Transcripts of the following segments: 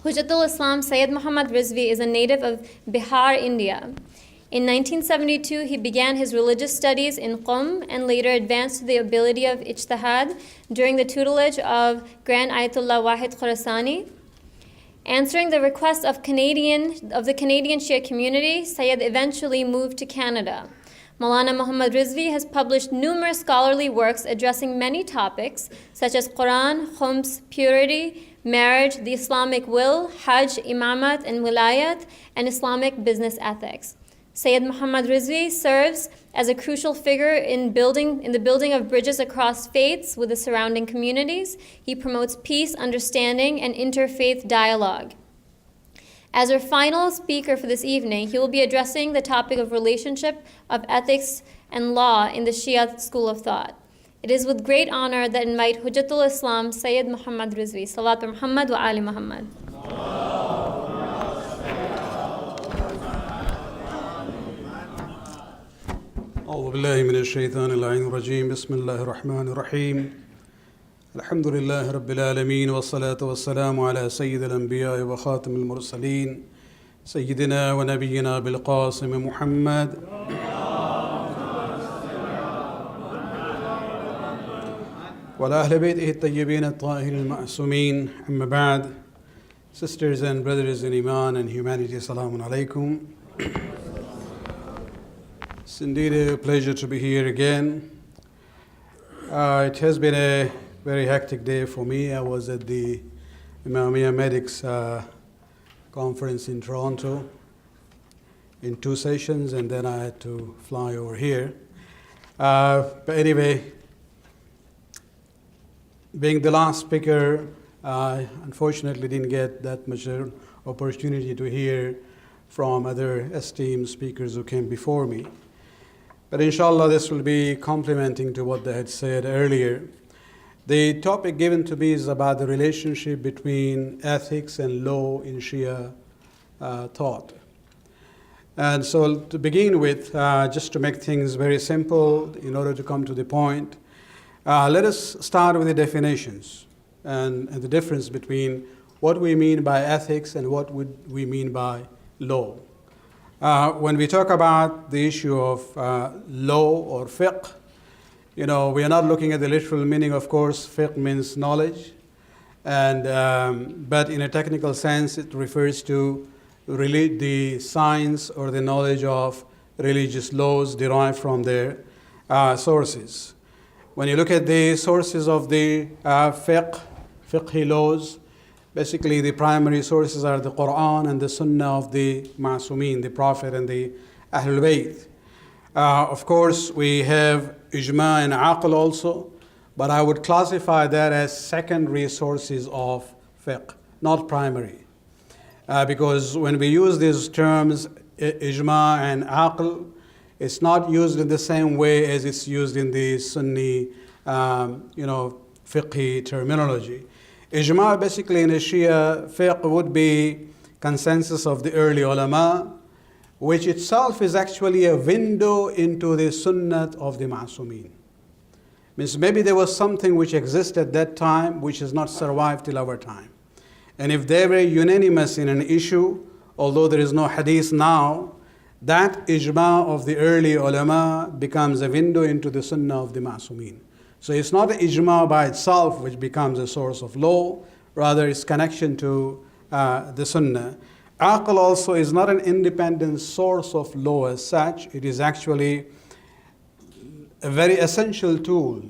Hujjatul Islam Sayyid Muhammad Rizvi is a native of Bihar, India. In 1972, he began his religious studies in Qom and later advanced to the ability of ijtihad during the tutelage of Grand Ayatollah Wahid Khorasani. Answering the request of the Canadian Shia community, Sayyid eventually moved to Canada. Maulana Muhammad Rizvi has published numerous scholarly works addressing many topics such as Quran, Khums, purity, marriage, the Islamic will, Hajj, Imamat and Wilayat, and Islamic business ethics. Sayyid Muhammad Rizvi serves as a crucial figure in the building of bridges across faiths with the surrounding communities. He promotes peace, understanding, and interfaith dialogue. As our final speaker for this evening, he will be addressing the topic of relationship of ethics and law in the Shia school of thought. It is with great honor that I invite Hujjatul Islam Sayyid Muhammad Rizvi. Salatu Muhammad wa Ali Muhammad. أعوذ بالله من الشيطان اللعين الرجيم بسم الله الرحمن الرحيم الحمد لله رب العالمين والصلاة والسلام على سيد الأنبياء وخاتم المرسلين سيدنا ونبينا بالقاسم محمد وعلى أهل بيته الطيبين الطاهرين المعصومين أما بعد. Sisters and brothers in Iman and humanity, Assalamu alaikum. It's indeed a pleasure to be here again. It has been a very hectic day for me. I was at the Imamia Medics conference in Toronto in 2 sessions, and then I had to fly over here. But anyway, being the last speaker, I unfortunately didn't get that much opportunity to hear from other esteemed speakers who came before me. But inshallah, this will be complementing to what they had said earlier. The topic given to me is about the relationship between ethics and law in Shia thought. And so to begin with, just to make things very simple, in order to come to the point, let us start with the definitions and the difference between what we mean by ethics and what would we mean by law. When we talk about the issue of law or fiqh, we are not looking at the literal meaning, of course. Fiqh means knowledge, but in a technical sense, it refers to the science or the knowledge of religious laws derived from their sources. When you look at the sources of the fiqhi laws, basically, the primary sources are the Quran and the Sunnah of the Ma'asumeen, the Prophet and the Ahlul Bayt. Of course, we have Ijma and Aql also, but I would classify that as secondary sources of fiqh, not primary. Because when we use these terms, Ijma and Aql, it's not used in the same way as it's used in the Sunni, fiqhi terminology. Ijma basically in a Shia fiqh would be consensus of the early ulama, which itself is actually a window into the sunnah of the ma'asumeen. Means maybe there was something which existed at that time which has not survived till our time. And if they were unanimous in an issue, although there is no hadith now, that ijma of the early ulama becomes a window into the sunnah of the ma'asumeen. So it's not an ijma by itself which becomes a source of law, rather its connection to the sunnah. Aql also is not an independent source of law as such. It is actually a very essential tool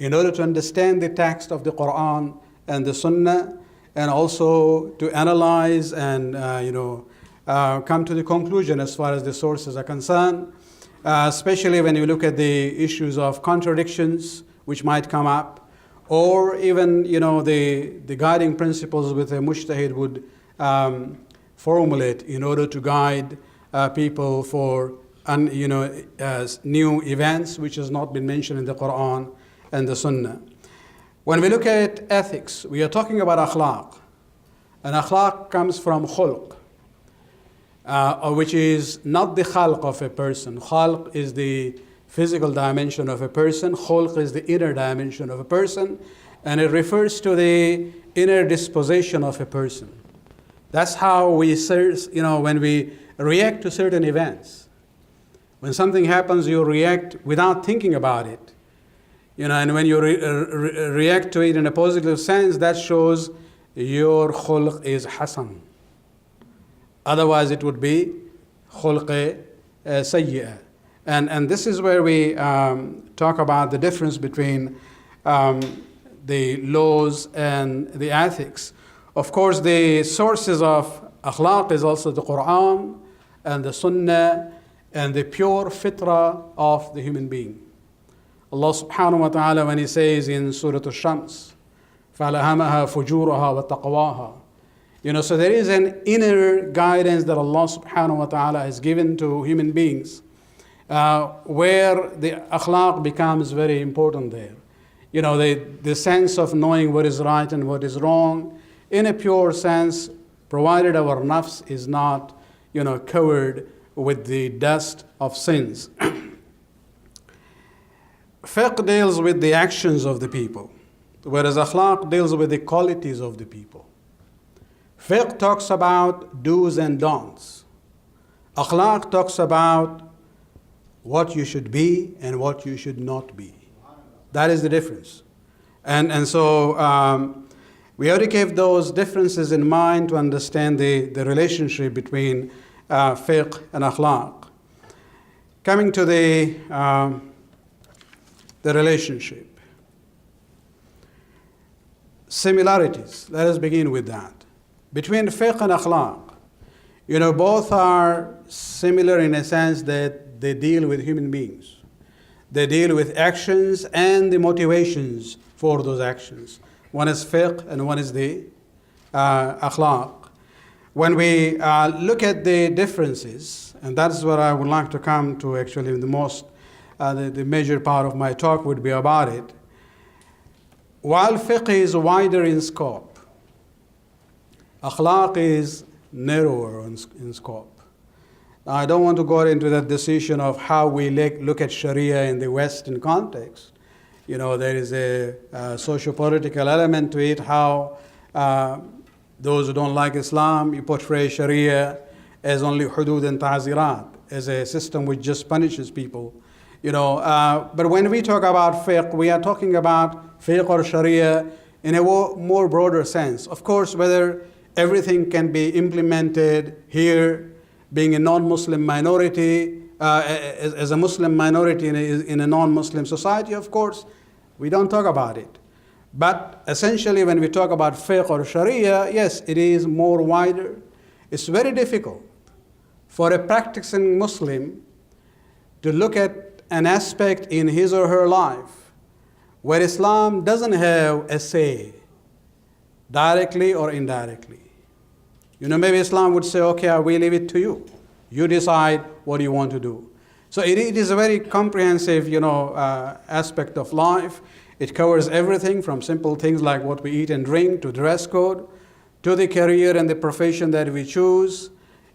in order to understand the text of the Quran and the sunnah, and also to analyze and come to the conclusion as far as the sources are concerned, especially when you look at the issues of contradictions which might come up, or even the guiding principles with a mujtahid would formulate in order to guide people for new events which has not been mentioned in the Quran and the Sunnah. When we look at ethics, we are talking about akhlaq, and akhlaq comes from khulq, which is not the khalq of a person. Khalq is the physical dimension of a person. Khulq is the inner dimension of a person, and it refers to the inner disposition of a person. That's how we, when we react to certain events. When something happens, you react without thinking about it. And when you react to it in a positive sense, that shows your khulq is hasan. Otherwise, it would be khulq sayyi'ah. And this is where we talk about the difference between the laws and the ethics. Of course, the sources of akhlaq is also the Quran and the Sunnah and the pure fitra of the human being. Allah subhanahu wa ta'ala, when He says in Surah Al-Shams, فَأَلْهَمَهَا فُجُورَهَا وَتَقْوَاهَا. So there is an inner guidance that Allah subhanahu wa ta'ala has given to human beings, where the akhlaq becomes very important there. The sense of knowing what is right and what is wrong in a pure sense, provided our nafs is not, covered with the dust of sins. Fiqh deals with the actions of the people, whereas akhlaq deals with the qualities of the people. Fiqh talks about do's and don'ts. Akhlaq talks about what you should be and what you should not be. That is the difference. And so we have to keep those differences in mind to understand the relationship between fiqh and akhlaq. Coming to the relationship. Similarities, let us begin with that. Between fiqh and akhlaq, both are similar in a sense that they deal with human beings. They deal with actions and the motivations for those actions. One is fiqh and one is the akhlaq. When we look at the differences, and that's what I would like to come to actually the major part of my talk would be about it. While fiqh is wider in scope, akhlaq is narrower in scope. I don't want to go into that decision of how we look at Sharia in the Western context. There is a socio-political element to it, how those who don't like Islam, you portray Sharia as only hudud and ta'zirat, as a system which just punishes people. But when we talk about fiqh, we are talking about fiqh or Sharia in a more broader sense. Of course, whether everything can be implemented here, being a non-Muslim minority, as a Muslim minority in a non-Muslim society, of course, we don't talk about it. But essentially, when we talk about fiqh or Sharia, yes, it is more wider. It's very difficult for a practicing Muslim to look at an aspect in his or her life where Islam doesn't have a say, directly or indirectly. Maybe Islam would say, okay, I will leave it to you. You decide what you want to do. So it is a very comprehensive, aspect of life. It covers everything from simple things like what we eat and drink to dress code, to the career and the profession that we choose.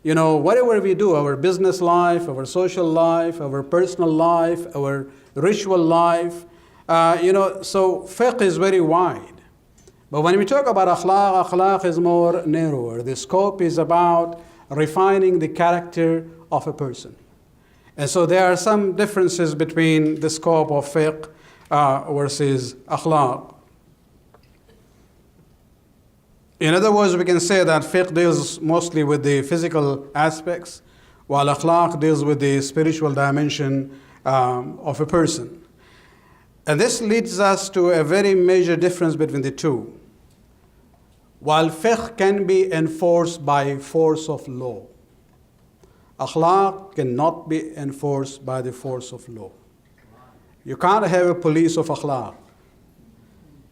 Whatever we do, our business life, our social life, our personal life, our ritual life, so fiqh is very wide. But when we talk about akhlaq is more narrower. The scope is about refining the character of a person. And so there are some differences between the scope of fiqh versus akhlaq. In other words, we can say that fiqh deals mostly with the physical aspects, while akhlaq deals with the spiritual dimension of a person. And this leads us to a very major difference between the two. While fiqh can be enforced by force of law, akhlaq cannot be enforced by the force of law. You can't have a police of akhlaq.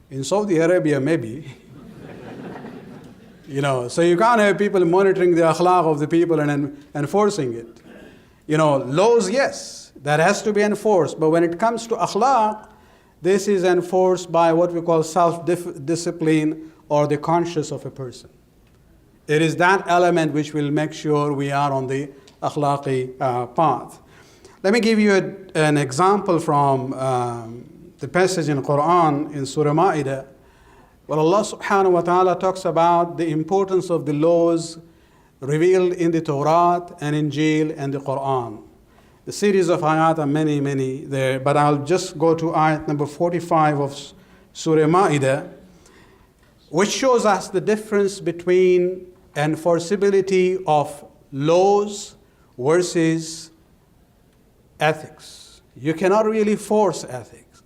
In Saudi Arabia, maybe. So you can't have people monitoring the akhlaq of the people and enforcing it. Laws, yes, that has to be enforced. But when it comes to akhlaq, this is enforced by what we call self-discipline or the conscience of a person. It is that element which will make sure we are on the akhlaqi path. Let me give you an example from the passage in Quran in Surah Ma'idah, Well, Allah subhanahu wa ta'ala talks about the importance of the laws revealed in the Torah and Injil and the Quran. The series of ayat are many, many there, but I'll just go to ayat number 45 of Surah Ma'idah, which shows us the difference between enforceability of laws versus ethics. You cannot really force ethics.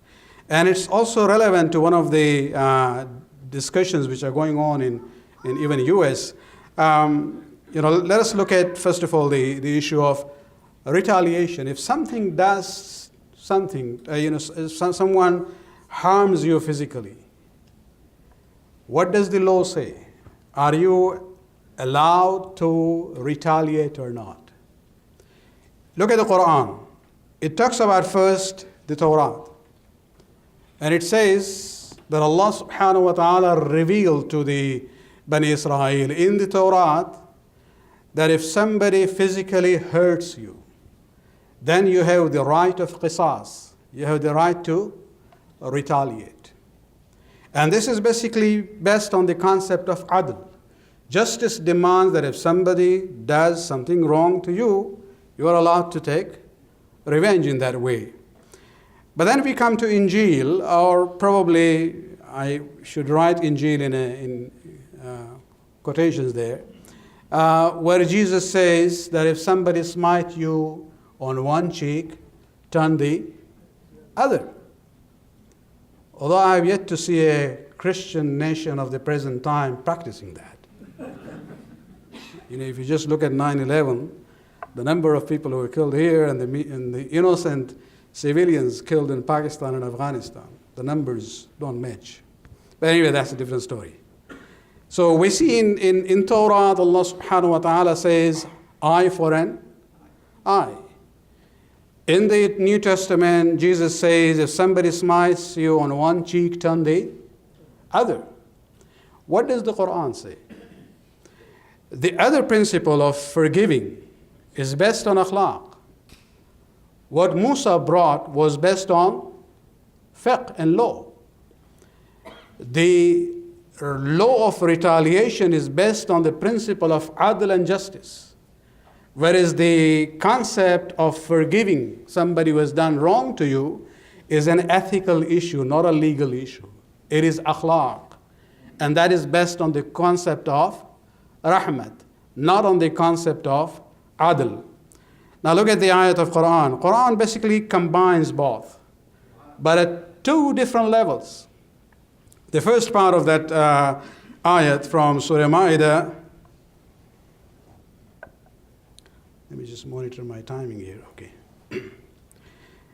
And it's also relevant to one of the discussions which are going on in even US. Let us look at, first of all, the issue of retaliation. If something does something, if someone harms you physically, what does the law say? Are you allowed to retaliate or not? Look at the Quran. It talks about first the Torah. And it says that Allah subhanahu wa ta'ala revealed to the Bani Israel in the Torah that if somebody physically hurts you, then you have the right of qisas. You have the right to retaliate. And this is basically based on the concept of adl. Justice demands that if somebody does something wrong to you, you are allowed to take revenge in that way. But then we come to Injil, or probably I should write Injil in quotations there, where Jesus says that if somebody smites you on one cheek, turn the other. Although I have yet to see a Christian nation of the present time practicing that. If you just look at 9/11, the number of people who were killed here and the innocent civilians killed in Pakistan and Afghanistan, the numbers don't match. But anyway, that's a different story. So we see in Torah, Allah subhanahu wa ta'ala says, eye for an eye. In the New Testament, Jesus says, if somebody smites you on one cheek, turn the other. What does the Quran say? The other principle of forgiving is based on akhlaq. What Musa brought was based on fiqh and law. The law of retaliation is based on the principle of adl and justice. Whereas the concept of forgiving somebody who has done wrong to you is an ethical issue, not a legal issue. It is akhlaq. And that is based on the concept of rahmat, not on the concept of adl. Now look at the ayat of Quran. Quran basically combines both, but at two different levels. The first part of that ayat from Surah Ma'idah, let me just monitor my timing here, okay.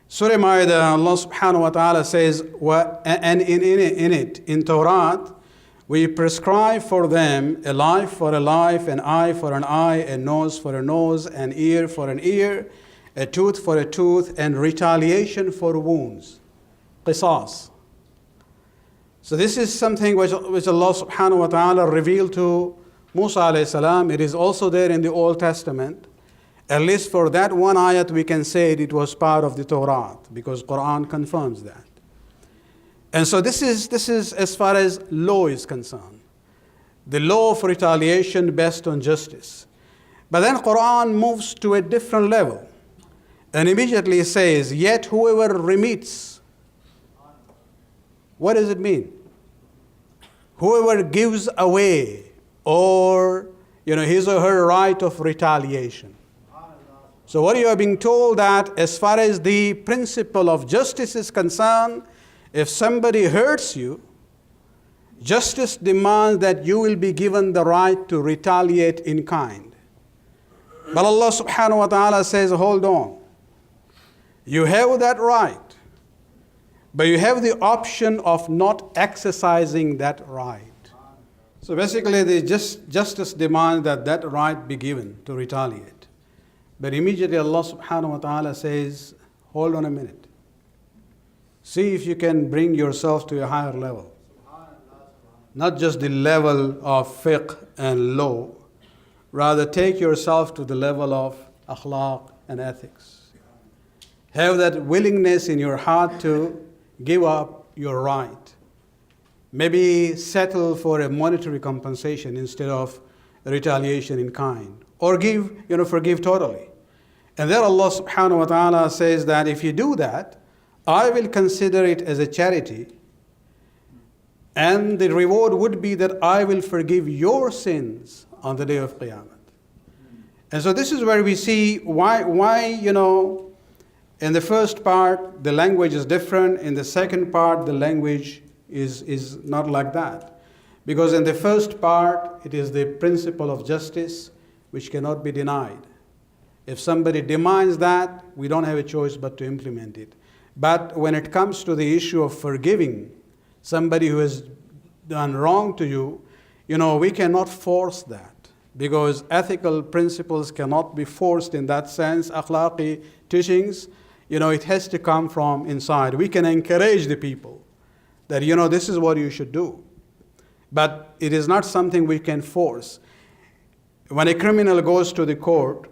Surah Ma'idah, Allah subhanahu wa ta'ala says, and in Torah, we prescribe for them a life for a life, an eye for an eye, a nose for a nose, an ear for an ear, a tooth for a tooth, and retaliation for wounds. Qisas. So this is something which Allah subhanahu wa ta'ala revealed to Musa alayhi salam. It is also there in the Old Testament. At least for that one ayat we can say it was part of the Torah, because Quran confirms that. And so this is as far as law is concerned. The law of retaliation based on justice. But then Quran moves to a different level and immediately says, yet whoever remits. What does it mean? Whoever gives away or his or her right of retaliation. So what you are being told that as far as the principle of justice is concerned, if somebody hurts you, justice demands that you will be given the right to retaliate in kind. But Allah subhanahu wa ta'ala says, hold on. You have that right, but you have the option of not exercising that right. So basically, the justice demands that right be given to retaliate. But immediately Allah subhanahu wa ta'ala says, hold on a minute. See if you can bring yourself to a higher level. Not just the level of fiqh and law. Rather, take yourself to the level of akhlaq and ethics. Have that willingness in your heart to give up your right maybe settle for a monetary compensation instead of retaliation in kind, or forgive totally. And there Allah subhanahu wa ta'ala says that if you do that, I will consider it as a charity, and the reward would be that I will forgive your sins on the day of Qiyamah. And so this is where we see why in the first part the language is different, in the second part the language is not like that. Because in the first part it is the principle of justice which cannot be denied. If somebody demands that, we don't have a choice but to implement it. But when it comes to the issue of forgiving somebody who has done wrong to you, we cannot force that. Because ethical principles cannot be forced in that sense. Akhlaqi teachings, it has to come from inside. We can encourage the people that, this is what you should do. But it is not something we can force. When a criminal goes to the court,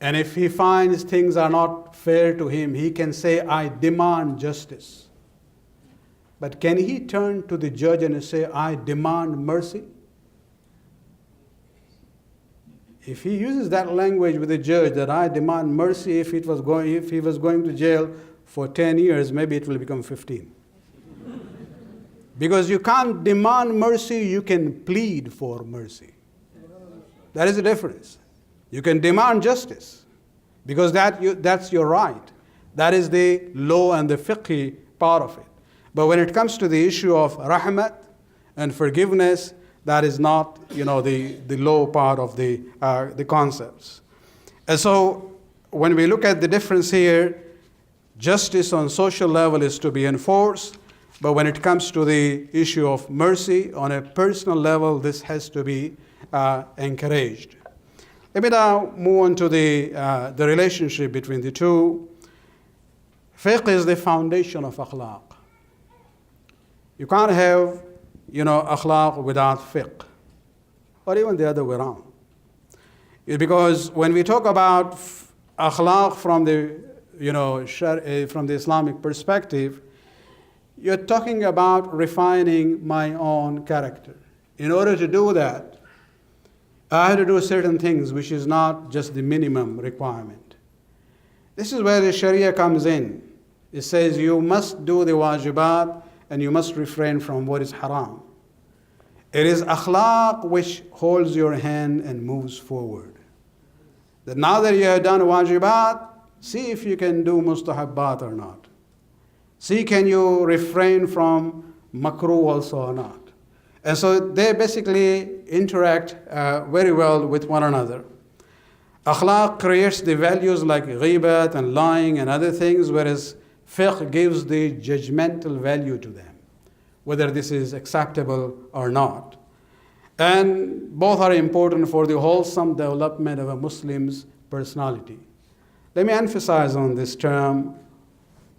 and if he finds things are not fair to him, he can say, I demand justice. But can he turn to the judge and say, I demand mercy? If he uses that language with the judge, that I demand mercy, if he was going to jail for 10 years, maybe it will become 15. Because you can't demand mercy, you can plead for mercy. That is the difference. You can demand justice, because that's your right. That is the law and the fiqh part of it. But when it comes to the issue of rahmat and forgiveness, that is not, the low part of the concepts. And so when we look at the difference here, justice on social level is to be enforced, but when it comes to the issue of mercy on a personal level, this has to be encouraged. Let me now move on to the relationship between the two. Fiqh is the foundation of akhlaq. You can't have akhlaq without fiqh, or even the other way around. Because when we talk about akhlaq from the Islamic perspective, you're talking about refining my own character. In order to do that, I have to do certain things, which is not just the minimum requirement. This is where the Sharia comes in. It says you must do the wajibat and you must refrain from what is haram. It is akhlaq which holds your hand and moves forward. That now that you have done wajibat, see if you can do mustahabbat or not. See, can you refrain from makruh also or not? And so they basically interact very well with one another. Akhlaq creates the values like ghibat and lying and other things, whereas fiqh gives the judgmental value to them, whether this is acceptable or not. And both are important for the wholesome development of a Muslim's personality. Let me emphasize on this term,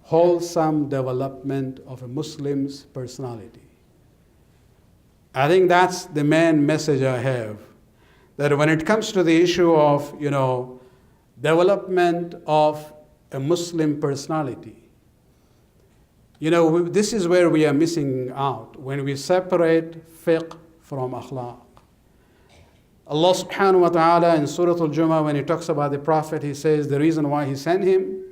wholesome development of a Muslim's personality. I think that's the main message I have. That when it comes to the issue of, development of a Muslim personality, this is where we are missing out when we separate fiqh from akhlaq. Allah subhanahu wa ta'ala in Surah Al-Jumu'ah, when he talks about the Prophet, he says the reason why he sent him,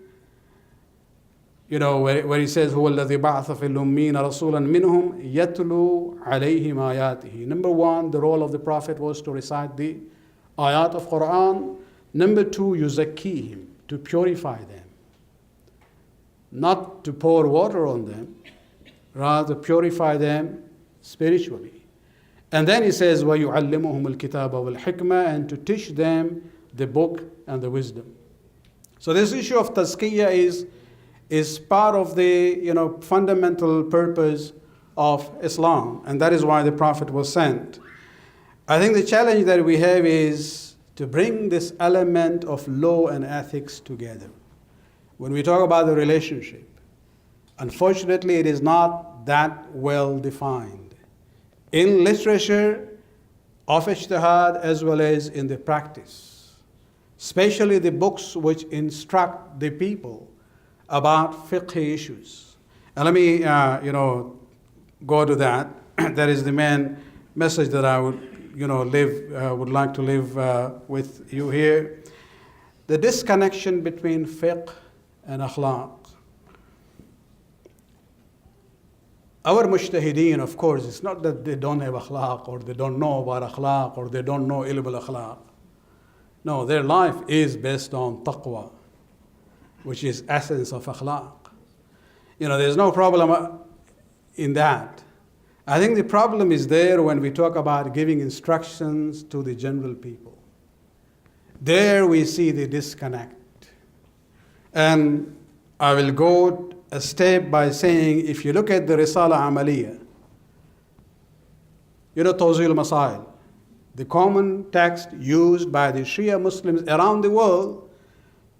where he says, هُوَ الَّذِي بَعْثَ فِي الْأُمِّينَ رَسُولًا مِّنْهُمْ يَتْلُو عَلَيْهِمْ آيَاتِهِ. Number one, the role of the Prophet was to recite the ayat of Quran. Number two, yuzakkihim, to purify them. Not to pour water on them, rather purify them spiritually. And then he says, وَيُعَلِّمُهُمُ الْكِتَابَ وَالْحِكْمَةِ, and to teach them the book and the wisdom. So this issue of tazkiyah is part of the fundamental purpose of Islam, and that is why the Prophet was sent. I think the challenge that we have is to bring this element of law and ethics together. When we talk about the relationship, unfortunately it is not that well defined in literature of ijtihad as well as in the practice, especially the books which instruct the people about fiqh issues. And let me, go to that. That is the main message that I would, would like to leave with you here. The disconnection between fiqh and akhlaq. Our mujtahideen, of course, it's not that they don't have akhlaq or they don't know about akhlaq or they don't know ilm al-akhlaq. No, their life is based on taqwa, which is essence of akhlaq. There's no problem in that. I think the problem is there when we talk about giving instructions to the general people. There we see the disconnect. And I will go a step by saying, if you look at the Risala Amaliya, Tawzil Masail, the common text used by the Shia Muslims around the world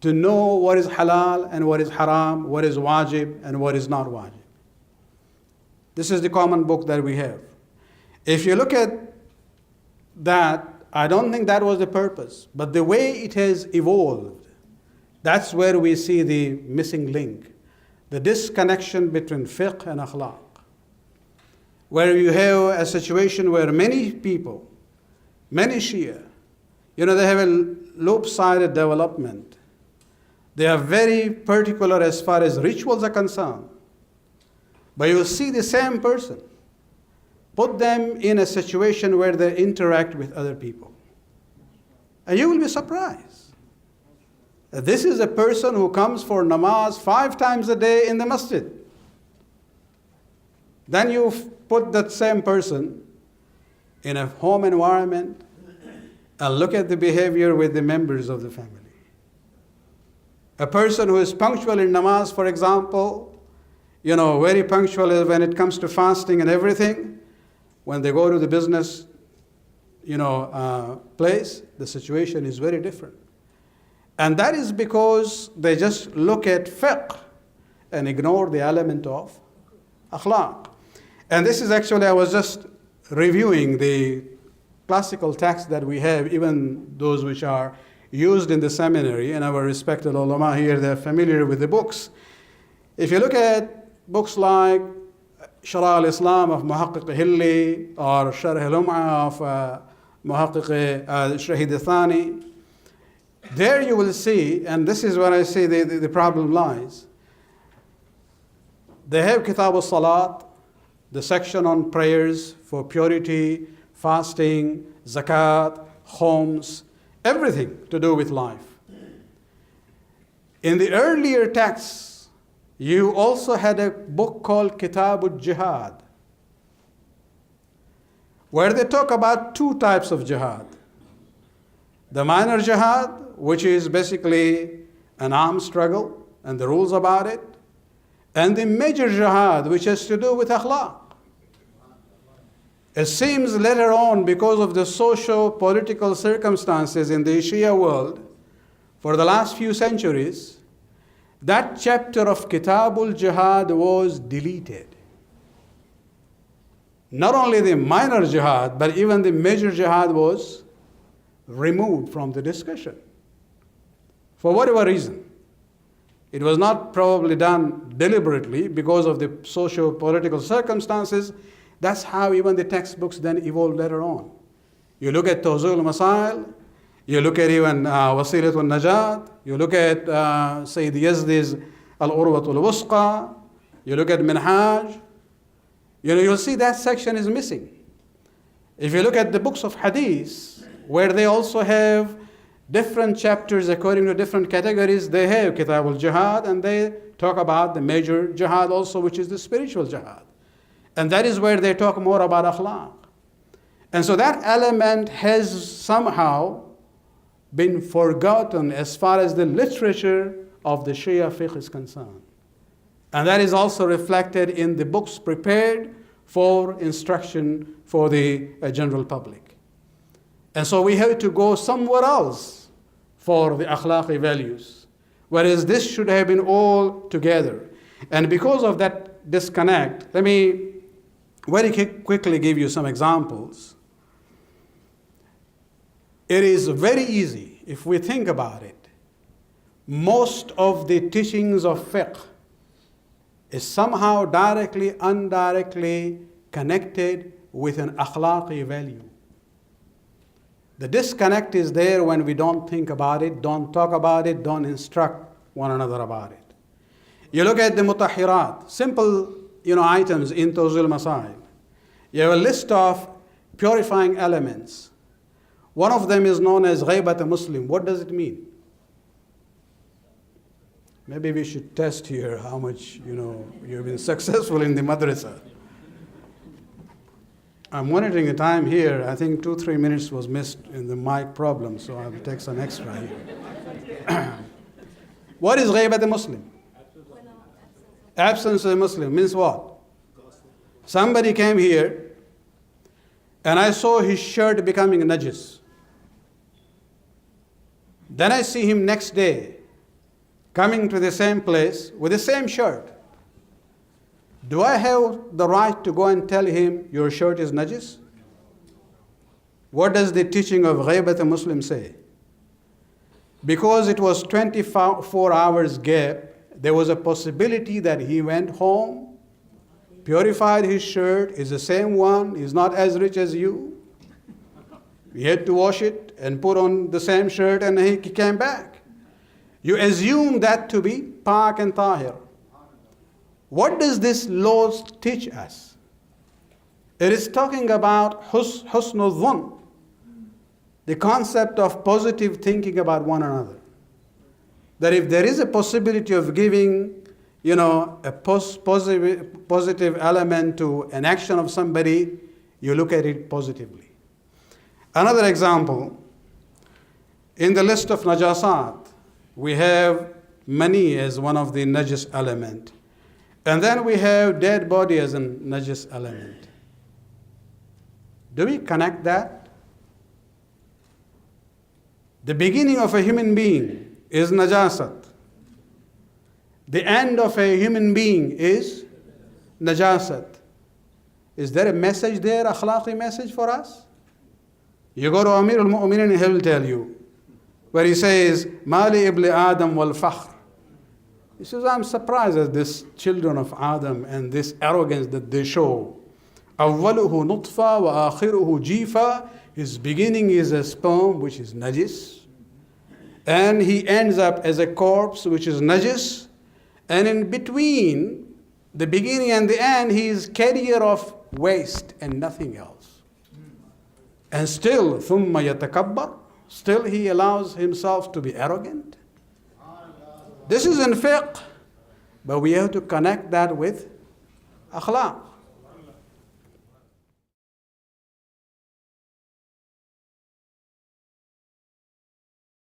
to know what is halal and what is haram, what is wajib and what is not wajib. This is the common book that we have. If you look at that, I don't think that was the purpose, but the way it has evolved, that's where we see the missing link, the disconnection between fiqh and akhlaq, where you have a situation where many people, many Shia, they have a lopsided development. They are very particular as far as rituals are concerned. But you will see the same person, put them in a situation where they interact with other people. And you will be surprised. This is a person who comes for namaz 5 times a day in the masjid. Then you put that same person in a home environment and look at the behavior with the members of the family. A person who is punctual in namaz, for example, very punctual when it comes to fasting and everything, when they go to the business, place, the situation is very different. And that is because they just look at fiqh and ignore the element of akhlaq. And this is actually, I was just reviewing the classical texts that we have, even those which are used in the seminary, and our respected ulama here, they're familiar with the books. If you look at books like Sharh al-Islam of Muhaqqiq Hilli or Sharh al-Lum'a of Muhaqqiq Shahid al-Thani, there you will see, and this is where I say the problem lies. They have Kitab al-Salat, the section on prayers for purity, fasting, zakat, homes, everything to do with life. In the earlier texts, you also had a book called Kitab al-Jihad, where they talk about 2 types of jihad. The minor jihad, which is basically an armed struggle and the rules about it, and the major jihad, which has to do with akhlaq. It seems later on, because of the socio-political circumstances in the Shia world, for the last few centuries, that chapter of Kitabul Jihad was deleted. Not only the minor jihad, but even the major jihad was removed from the discussion. For whatever reason. It was not probably done deliberately because of the socio-political circumstances. That's how even the textbooks then evolved later on. You look at Tawzul Masail, you look at even Wasilat al-Najat, you look at Sayyid Yazdi's Al-Urwat al-Wusqa, you look at Minhaj, you'll see that section is missing. If you look at the books of Hadith, where they also have different chapters according to different categories, they have Kitab al-Jihad, and they talk about the major jihad also, which is the spiritual jihad. And that is where they talk more about akhlaq. And so that element has somehow been forgotten as far as the literature of the Shia fiqh is concerned. And that is also reflected in the books prepared for instruction for the general public. And so we have to go somewhere else for the akhlaqi values, whereas this should have been all together. And because of that disconnect, let me very quickly give you some examples. It is very easy, if we think about it. Most of the teachings of fiqh is somehow directly, indirectly connected with an akhlaqi value. The disconnect is there when we don't think about it, don't talk about it, don't instruct one another about it. You look at the mutahhirat, simple items in Tawzil Masail. You have a list of purifying elements. One of them is known as ghaybat a Muslim. What does it mean? Maybe we should test here how much you've been successful in the madrasa. I'm monitoring the time here. I think 2-3 minutes was missed in the mic problem, so I'll take some extra here. What is ghaybat a Muslim? Absence of a Muslim means what? Somebody came here and I saw his shirt becoming najis. Then I see him next day coming to the same place with the same shirt. Do I have the right to go and tell him your shirt is najis? What does the teaching of ghaybat a Muslim say? Because it was 24 hours gap, there was a possibility that he went home, purified his shirt, is the same one, is not as rich as you. He had to wash it and put on the same shirt and he came back. You assume that to be pak and tahir. What does this law teach us? It is talking about husnul dhun, the concept of positive thinking about one another. That if there is a possibility of giving, a positive element to an action of somebody, you look at it positively. Another example, in the list of najasat, we have money as one of the najis element. And then we have dead body as a najis element. Do we connect that? The beginning of a human being is najasat. The end of a human being is najasat. Is there a message there, akhlaqi message for us? You go to Amir al-Mu'minin and he will tell you, where he says, Mali ibli Adam wal fakhr. He says, I'm surprised at this children of Adam and this arrogance that they show. Awwaluhu nutfa wa akhiruhu jifa. His beginning is a sperm which is najis. And he ends up as a corpse which is najis. And in between the beginning and the end, he is carrier of waste and nothing else. And still, ثُمَّ يَتَكَبَّرُ, still he allows himself to be arrogant. This is in fiqh, but we have to connect that with akhlaq.